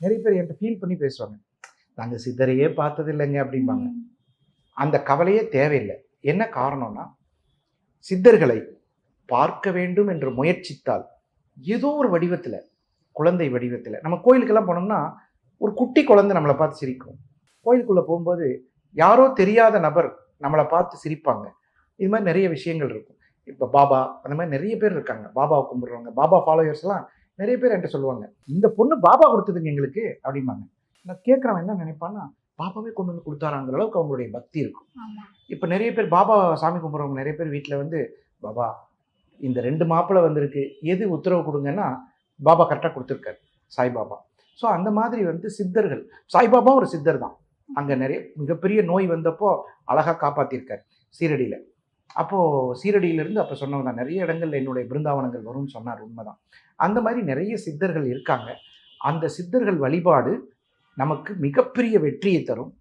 நிறைய பேர் என்கிட்ட ஃபீல் பண்ணி பேசுவாங்க. நாங்க சித்தரையே பார்த்தது இல்லைங்க அப்படிம்பாங்க. அந்த கவலையே தேவையில்லை. என்ன காரணம்னா, சித்தர்களை பார்க்க வேண்டும் என்று முயற்சித்தால், ஏதோ ஒரு வடிவத்தில, குழந்தை வடிவத்தில நம்ம கோயிலுக்கெல்லாம் போனோம்னா, ஒரு குட்டி குழந்தை நம்மள பார்த்து சிரிக்கும். கோயிலுக்குள்ள போம்போது, யாரோ தெரியாத நபர் நம்மள பார்த்து சிரிப்பாங்க. இது மாரி நெறைய விஷயங்கள் இருக்கும். இப்ப பாபா, அந்த மாரி நெறைய பேர் இருக்காங்க. பாபாவ கும்பிடுறவங்க. பாபா ஃபாலோயர்ஸ்லாம் நெறைய பேர் என்ட்ட சொல்லுவாங்க. "இந்த பொண்ணு பாபா குடுத்ததுங்க எங்களுக்கு" அப்படிம்பாங்க. நான் கேட்கிறவன் என்ன நினைப்பான்னா, பாபாவே கொண்டு வந்து குடுத்தாராங்கிற அளவுக்கு அவங்களுடைய பக்தி இருக்கும். ஆமா. இப்ப நெறைய பேர் பாபா சாமி கும்பிடுறவங்க நெறைய பேர் வீட்ல வந்து, "பாபா இந்த 2 மாப்பிள வந்திருக்கு. எது உத்தரவு குடுங்கன்னா, பாபா கரெக்ட்டா குடுத்துருக்காரு. சாய்பாபா. ஸோ அந்த மாதிரி வந்து சித்தர்கள். சாய்பாபாவும் ஒரு சித்தர் தான். அங்க நெறைய மிகப்பெரிய நோய் வந்தப்போ அழகா காப்பாத்தியிருக்காரு. சீரடியில. அப்போ சீரடியிலிருந்து அப்ப சொன்னவங்க தான். நெறைய இடங்கள்ல என்னுடைய பிருந்தாவனங்கள் வரும்னு சொன்னார். உண்மதான். அந்த மாரி நெறைய சித்தர்கள் இருக்காங்க. அந்த சித்தர்கள் வழிபாடு நமக்கு மிகப்பெரிய வெற்றியை தரும்.